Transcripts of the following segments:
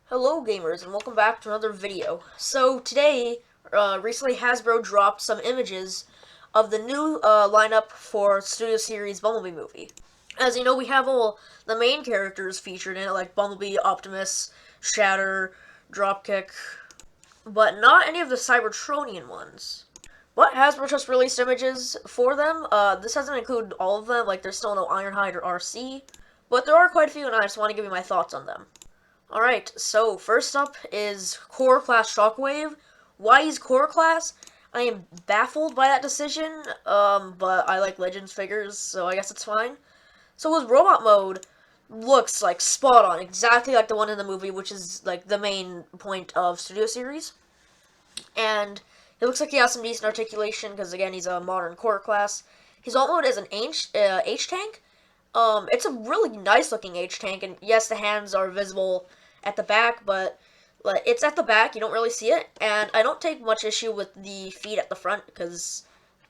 Hello gamers and welcome back to another video. So today, recently Hasbro dropped some images of the new lineup for Studio Series Bumblebee movie. As you know, we have all the main characters featured in it, like Bumblebee, Optimus, Shatter, Dropkick, but not any of the Cybertronian ones. But Hasbro just released images for them. This doesn't include all of them, like there's still no Ironhide or RC, but there are quite a few and I just want to give you my thoughts on them. Alright, so first up is Core Class Shockwave. Why he's Core Class? I am baffled by that decision, but I like Legends figures, so I guess it's fine. So his robot mode looks like spot on, exactly like the one in the movie, which is like the main point of Studio Series. And it looks like he has some decent articulation, because again, he's a modern Core Class. His alt mode is an H-Tank. It's a really nice looking H-Tank, and yes, the hands are visible at the back, but it's at the back, you don't really see it, and I don't take much issue with the feet at the front, because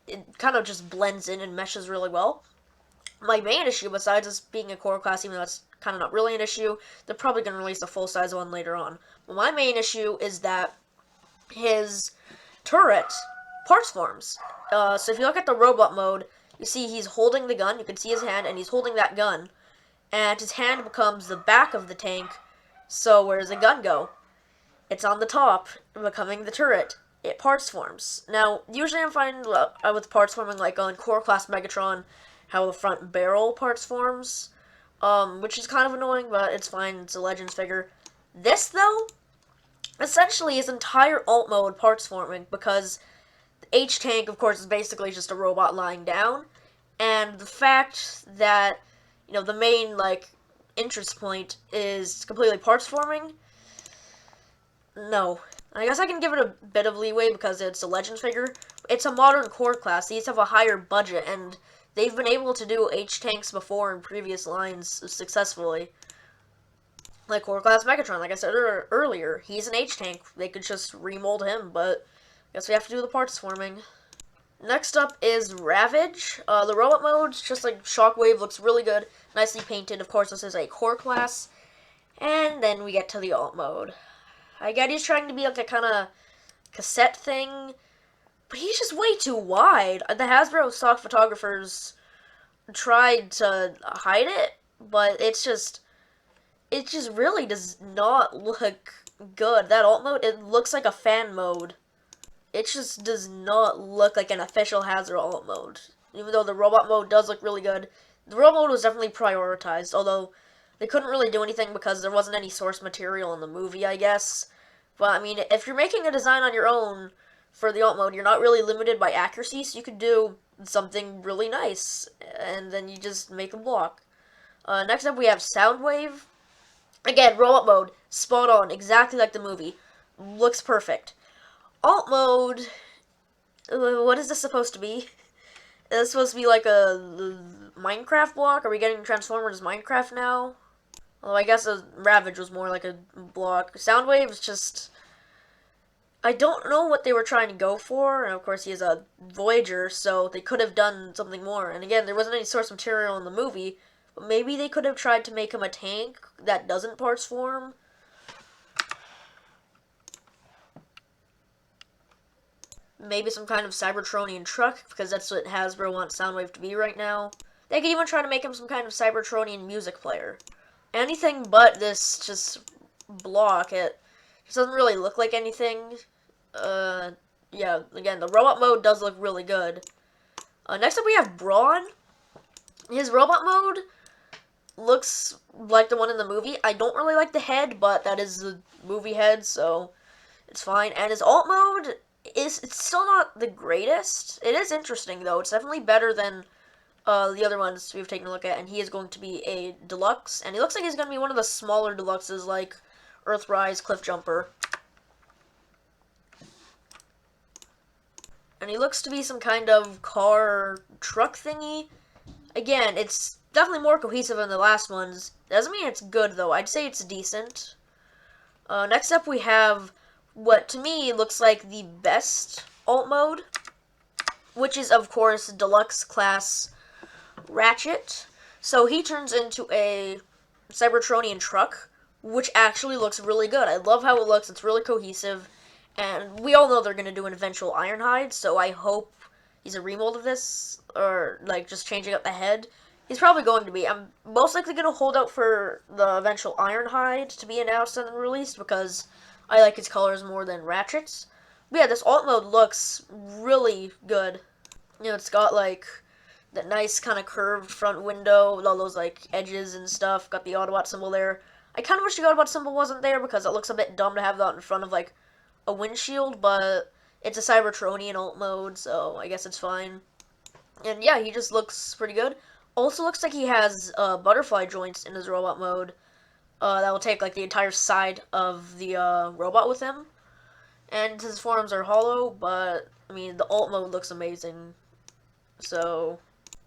it kind of just blends in and meshes really well. My main issue, besides this being a Core Class, even though that's kind of not really an issue, they're probably going to release a full-size one later on. But my main issue is that his turret parts forms. So if you look at the robot mode, you see he's holding the gun, you can see his hand, and he's holding that gun, and his hand becomes the back of the tank. So where does the gun go? It's on the top, becoming the turret. It parts forms. Now, usually I'm fine with parts forming, like on Core Class Megatron, how the front barrel parts forms, which is kind of annoying, but it's fine, it's a Legends figure. This, though, essentially is entire alt mode parts forming, because the H-Tank, of course, is basically just a robot lying down, and the fact that, you know, the main, like, interest point is completely parts forming, no. I guess I can give it a bit of leeway because it's a Legends figure. It's a modern Core Class. These have a higher budget, and they've been able to do H-Tanks before in previous lines successfully. Like Core Class Megatron, like I said earlier, he's an H-Tank. They could just remold him, but I guess we have to do the parts forming. Next up is Ravage. The robot mode, just like Shockwave, looks really good. Nicely painted. Of course, this is a Core Class. And then we get to the alt mode. I get he's trying to be like a kind of cassette thing, but he's just way too wide. The Hasbro stock photographers tried to hide it, but it just really does not look good. That alt mode, it looks like a fan mode. It just does not look like an official Hasbro alt mode. Even though the robot mode does look really good, the robot mode was definitely prioritized, although they couldn't really do anything because there wasn't any source material in the movie, I guess. But, I mean, if you're making a design on your own for the alt mode, you're not really limited by accuracy, so you could do something really nice, and then you just make a block. Next up, we have Soundwave. Again, robot mode, spot on, exactly like the movie. Looks perfect. Alt mode, what is this supposed to be? Is this supposed to be like a Minecraft block? Are we getting Transformers Minecraft now? Although I guess a Ravage was more like a block. Soundwave is just, I don't know what they were trying to go for, and of course he is a Voyager, so they could have done something more. And again, there wasn't any source material in the movie, but maybe they could have tried to make him a tank that doesn't parts form. Maybe some kind of Cybertronian truck, because that's what Hasbro wants Soundwave to be right now. They could even try to make him some kind of Cybertronian music player. Anything but this just block. It just doesn't really look like anything. Yeah, again, the robot mode does look really good. Next up we have Braun. His robot mode looks like the one in the movie. I don't really like the head, but that is the movie head, so it's fine. And his alt mode it's still not the greatest. It is interesting, though. It's definitely better than the other ones we've taken a look at, and he is going to be a deluxe, and he looks like he's going to be one of the smaller deluxes, like Earthrise, Cliffjumper. And he looks to be some kind of car truck thingy. Again, it's definitely more cohesive than the last ones. Doesn't mean it's good, though. I'd say it's decent. Next up, we have what, to me, looks like the best alt mode, which is, of course, Deluxe Class Ratchet. So he turns into a Cybertronian truck, which actually looks really good. I love how it looks. It's really cohesive. And we all know they're going to do an eventual Ironhide, so I hope he's a remold of this, or like just changing up the head. He's probably going to be. I'm most likely going to hold out for the eventual Ironhide to be announced and released because I like his colors more than Ratchet's. But yeah, this alt mode looks really good. You know, it's got like that nice kind of curved front window with all those like edges and stuff. Got the Autobot symbol there. I kind of wish the Autobot symbol wasn't there because it looks a bit dumb to have that in front of like a windshield, but it's a Cybertronian alt mode, so I guess it's fine. And yeah, he just looks pretty good. Also looks like he has butterfly joints in his robot mode. That will take like the entire side of the robot with him. And his forearms are hollow, but I mean the alt mode looks amazing. So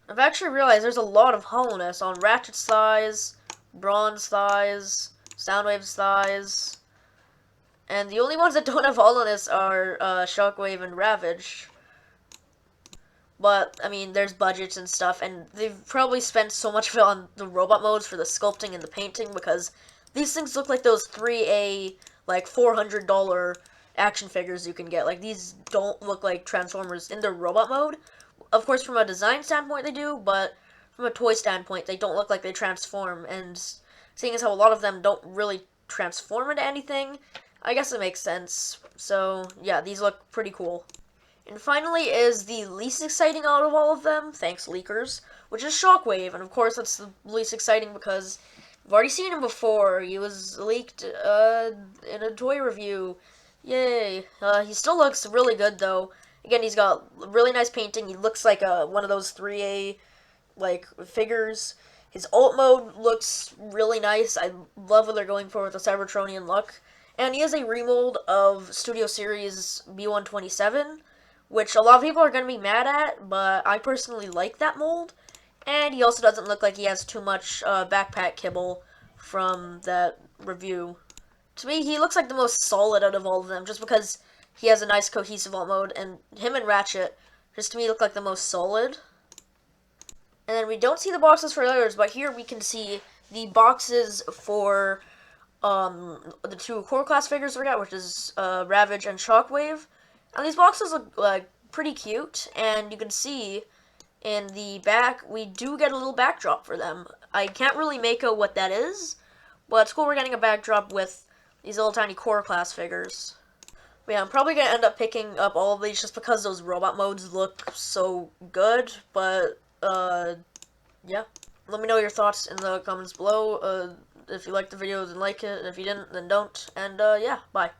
I've actually realized there's a lot of hollowness on Ratchet's thighs, Braun's thighs, Soundwave's thighs. And the only ones that don't have hollowness are Shockwave and Ravage. But, I mean, there's budgets and stuff, and they've probably spent so much on the robot modes for the sculpting and the painting, because these things look like those 3A, like, $400 action figures you can get. Like, these don't look like Transformers in their robot mode. Of course, from a design standpoint, they do, but from a toy standpoint, they don't look like they transform, and seeing as how a lot of them don't really transform into anything, I guess it makes sense. So, yeah, these look pretty cool. And finally is the least exciting out of all of them, thanks leakers, which is Shockwave. And of course that's the least exciting because we've already seen him before. He was leaked in a toy review. Yay. He still looks really good though. Again, he's got really nice painting. He looks like one of those 3A like figures. His alt mode looks really nice. I love what they're going for with the Cybertronian look. And he is a remold of Studio Series B127, which a lot of people are going to be mad at, but I personally like that mold. And he also doesn't look like he has too much backpack kibble from that review. To me, he looks like the most solid out of all of them, just because he has a nice cohesive alt mode, and him and Ratchet, just to me, look like the most solid. And then we don't see the boxes for the others, but here we can see the boxes for the two core class figures we got, which is Ravage and Shockwave. And these boxes look like pretty cute, and you can see in the back we do get a little backdrop for them. I can't really make out what that is, but it's cool we're getting a backdrop with these little tiny core class figures. But yeah, I'm probably gonna end up picking up all of these just because those robot modes look so good. But yeah, let me know your thoughts in the comments below. If you liked the video, then like it. If you didn't, then don't. And yeah, bye.